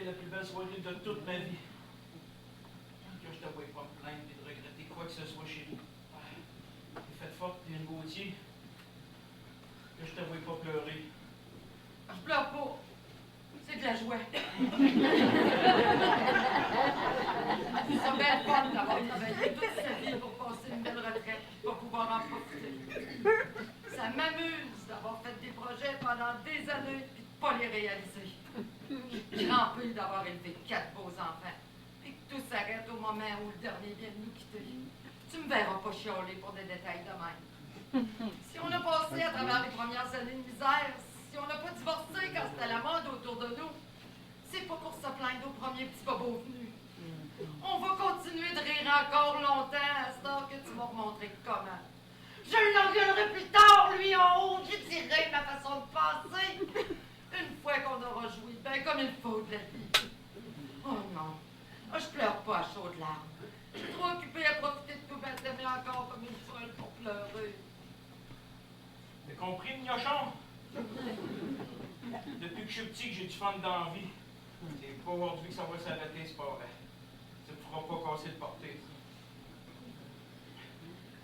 été la plus belle soirée de toute ma vie. Que je t'avoue pas me plaindre et de regretter quoi que ce soit, chérie. Les fêtes fortes et une Gauthier. Que je t'avoue pas pleurer. Je pleure pas. C'est de la joie. Ça belle fun d'avoir travaillé toute sa vie pour passer une belle retraite et pas pouvoir en profiter. Ça m'amuse d'avoir fait des projets pendant des années et de pas les réaliser. J'ai rempli d'avoir élevé 4 beaux enfants et que tout s'arrête au moment où le dernier vient de nous quitter. Tu me verras pas chialer pour des détails de même. Si on a passé à travers les premières années de misère, si on n'a pas divorcé quand c'était la mode autour de nous, c'est pas pour se plaindre au premier petit bobo venu. On va continuer de rire encore longtemps à ce temps que tu m'as remontré comment. Je l'engueulerai plus tard, lui en haut, j'y dirai ma façon de penser. Une fois qu'on aura joui, ben comme il faut de la vie. Oh non, je pleure pas à chaudes larmes. Je suis trop occupée à profiter de tout baptême encore comme une folle pour pleurer. T'as compris, Mignochon? Depuis que je suis petit que j'ai du fun dans la vie. C'est pas aujourd'hui que ça va s'arrêter, c'est pas vrai. Ça te fera pas casser de portée.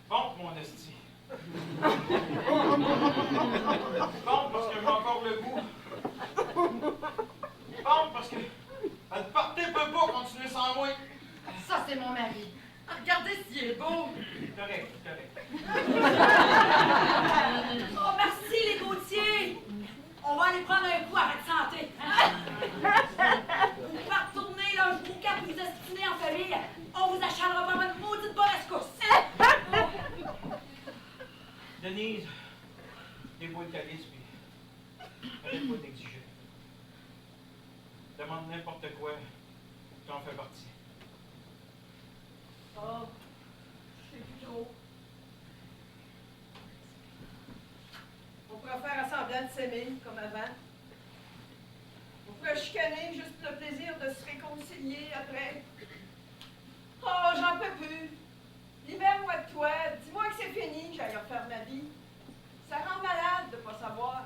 Bon, mon esti. Bon, parce que j'ai encore le goût. Bon, parce que elle te portée peut pas continuer sans moi. Ça, c'est mon mari. Regardez s'il est beau. Correct, correct. Oh, merci les Gauthier! On va aller prendre un coup à votre santé. Hein? Vous pouvez pas retourner là, je vous capte, vous estimez en famille. On vous achalera pas votre maudite bonne escousse. Denise, déboule le calice, puis arrête pas d'exiger. Demande n'importe quoi, tu en fais partie. Oh, je sais plus trop. On pourrait faire semblant de s'aimer, comme avant. On pourrait chicaner juste pour le plaisir de se réconcilier après. Oh, j'en peux plus. Libère-moi de toi. Dis-moi que c'est fini, que j'aille refaire ma vie. Ça rend malade de ne pas savoir.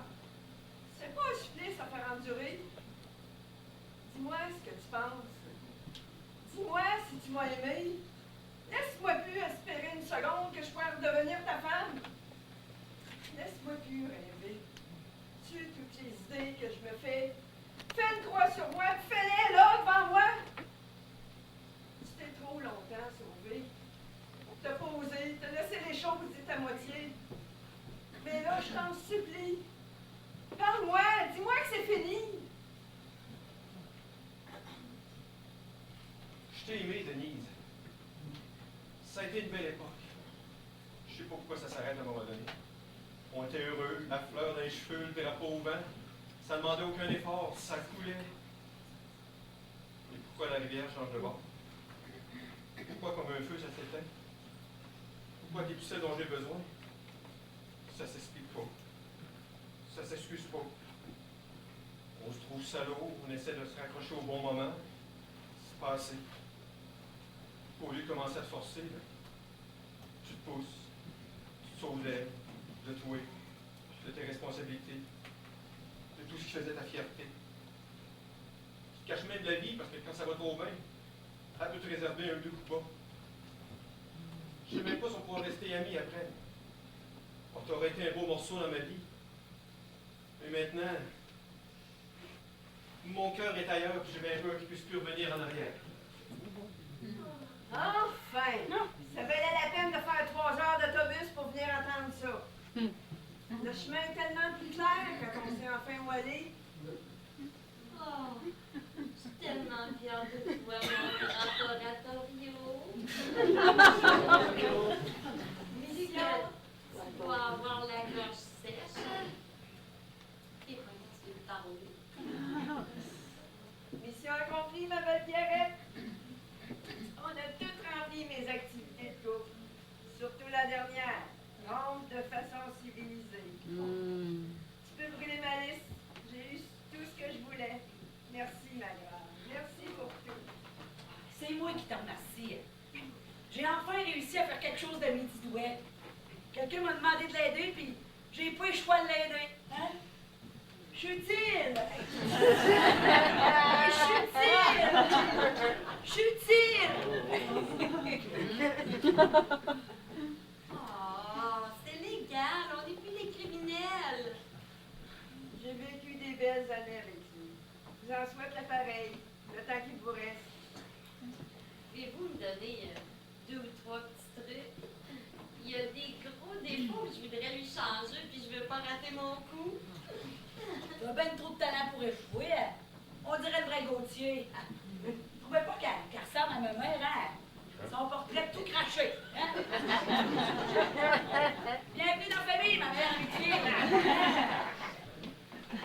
C'est pas un supplice à faire endurer. Dis-moi ce que tu penses. Dis-moi si tu m'as aimé. Laisse-moi plus espérer une seconde que je pourrais redevenir ta femme. Laisse-moi plus rêver. Tue toutes les idées que je me fais. Fais une croix sur moi, fais-les là devant moi. Tu t'es trop longtemps sauvé. T'as pas osé, t'as laissé les choses dites à moitié. Mais là, je t'en supplie. Parle-moi, dis-moi que c'est fini. Je t'ai aimé, Denise. Ça a été une belle époque. Je sais pas pourquoi ça s'arrête à un moment donné. On était heureux, la fleur dans les cheveux, le drapeau au vent. Ça ne demandait aucun effort, ça coulait. Et pourquoi la rivière change de bord? Pourquoi comme un feu ça s'éteint? Pourquoi t'es tout seul dont j'ai besoin? Ça s'explique pas. Ça s'excuse pas. On se trouve salaud, on essaie de se raccrocher au bon moment. C'est pas assez. Au lieu de commencer à te forcer, là, tu te pousses, tu te sauves d'aide, de toi, de tes responsabilités, de tout ce qui faisait ta fierté. Tu te caches même de la vie parce que quand ça va trop bien, elle peut te réserver un deux coups bas. Je sais même pas si on pourra rester amis après. On t'aurait été un beau morceau dans ma vie. Mais maintenant, mon cœur est ailleurs et j'ai bien peur qu'il puisse plus revenir en arrière. Enfin! Ça valait la peine de faire 3 heures d'autobus pour venir entendre ça. Le chemin est tellement plus clair quand on s'est enfin où aller. Oh, je suis tellement fière de toi, mon grand oratorio. Mission. Tu dois avoir la gorge sèche. Et comment tu veux parler? Mission accomplie, ma belle Pierrette. On a toutes rempli mes activités de couple. Surtout la dernière. Rompre de façon civilisée. Tu peux brûler ma liste. J'ai eu tout ce que je voulais. Merci, ma grande. Merci pour tout. C'est moi qui te remercie. J'ai enfin réussi à faire quelque chose de mes petits doigts. Quelqu'un m'a demandé de l'aider, puis j'ai pas eu le choix de l'aider. Hein? Je suis utile! Je suis utile! Oh, c'est légal, on n'est plus des criminels. J'ai vécu des belles années avec lui. Je vous en souhaite l'appareil, le temps qu'il vous reste. Pouvez-vous me donner 2 ou 3 petits trucs? Il y a des gros défauts que je voudrais lui changer, puis je veux pas rater mon coup. T'as ben trop de talent pour échouer. On dirait le vrai Gauthier. Vous trouvez pas qu'elle ressemble à ma mère, hein? Son portrait tout craché. Hein? Bienvenue dans la famille, ma mère amitié.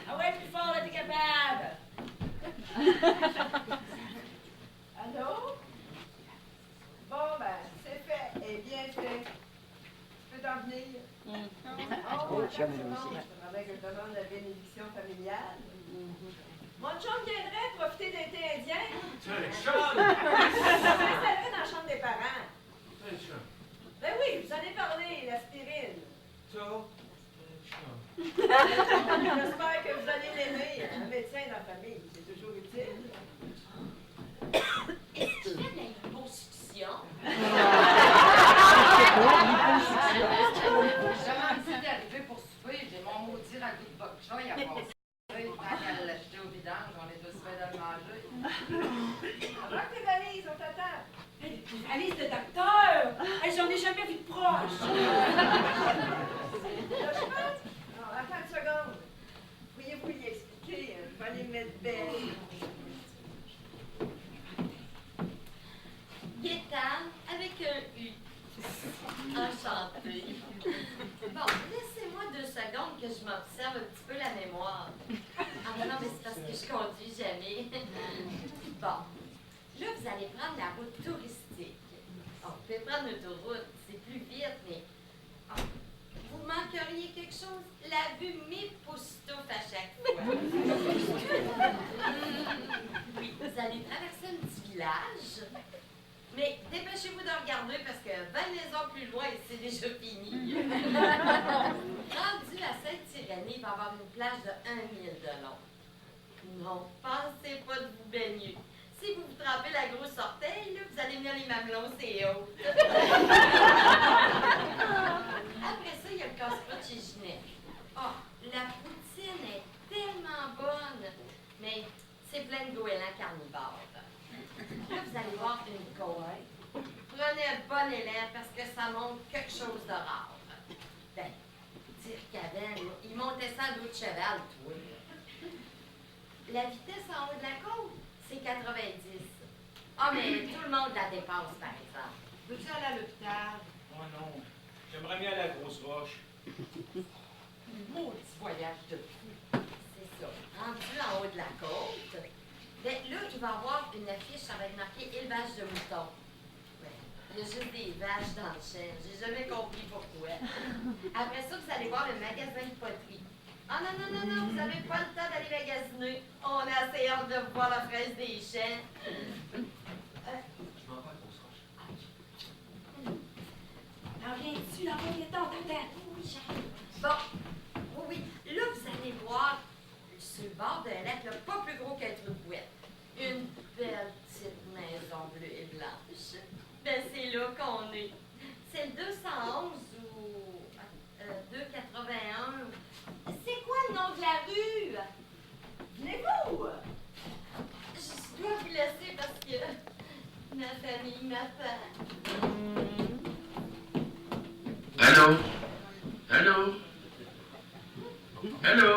Ah ouais, plus fort, là, t'es capable. Allô? Bon, ben, c'est fait et bien fait. Tu peux t'en venir? Oh, attends, je voudrais que je demande la bénédiction familiale. Mon chum viendrait profiter d'été indien. Tiens, Charles! S'installer dans la chambre des parents. Tiens, Charles. Ben oui, je vous en ai parlé, l'aspirine. Ça? J'espère que vous allez l'aimer. Un médecin dans la famille, c'est toujours utile. Est-ce qu'il fait de la liposuction? Je demande si t'es arrivé pour souper, j'ai mon maudit ragoût de bok choy à passer. Tant qu'à l'acheter au vidange, on est tous fait de le manger. Embarque tes valises, on t'attend. Hey, les valises de docteur! Hey, j'en ai jamais vu de proche! Là, je pense. Alors, attends une seconde. Pourriez-vous lui expliquer? Il fallait me mettre belle. Gaétane avec un U. Enchantée. Bon, laissez-moi 2 secondes que je m'observe un petit peu la mémoire. Ah non, mais c'est parce que je conduis jamais. Bon, là, vous allez prendre la route touristique. Bon, vous pouvez prendre l'autoroute, c'est plus vite, mais... oh, vous manqueriez quelque chose? La vue m'époustoufle à chaque fois. Oui, vous allez traverser un petit village. Mais dépêchez-vous de regarder parce que 20 maisons plus loin, c'est déjà fini. Rendu à Sainte-Irénée, il va y avoir une plage de 1 mille de long. Non, pensez pas de vous baigner. Si vous vous trempez la grosse orteille, là, vous allez venir les mamelons, c'est haut. Après ça, il y a le casse-croûte chez Ginette. Oh, la poutine est tellement bonne, mais c'est plein de goélands carnivores. Là, vous allez voir une côte. Prenez un bon élan parce que ça montre quelque chose de rare. Ben, dire qu'avant, il montait ça à dos de cheval, toi. La vitesse en haut de la côte, c'est 90. Ah, mais tout le monde la dépasse, par exemple. Veux-tu aller à l'hôpital? Oh non, j'aimerais bien aller à la grosse roche. Maudit voyage de fou. C'est ça. Rendu en haut de la côte, ben là, il va y avoir une affiche avec marqué élevage de moutons. Ben, il y a juste des vaches dans le chêne. J'ai jamais compris pourquoi. Après ça, vous allez voir le magasin de poterie. Ah non, non, non, non, vous n'avez pas le temps d'aller magasiner. On a assez hâte de voir la fraise des champs. Je m'en vais à la grosse roche. T'en viens-tu, là, viens-t'en, t'attends. Oui, j'arrive. Bon, oui, oui. Là, vous allez voir sur le bord d'un lac, là, pas plus gros qu'un trou de bouette. Une belle petite maison bleue et blanche. Ben, c'est là qu'on est. C'est le 211 ou 281. C'est quoi le nom de la rue? Venez-vous! Je dois vous laisser parce que ma famille m'attend. Allô? Allô? Allô?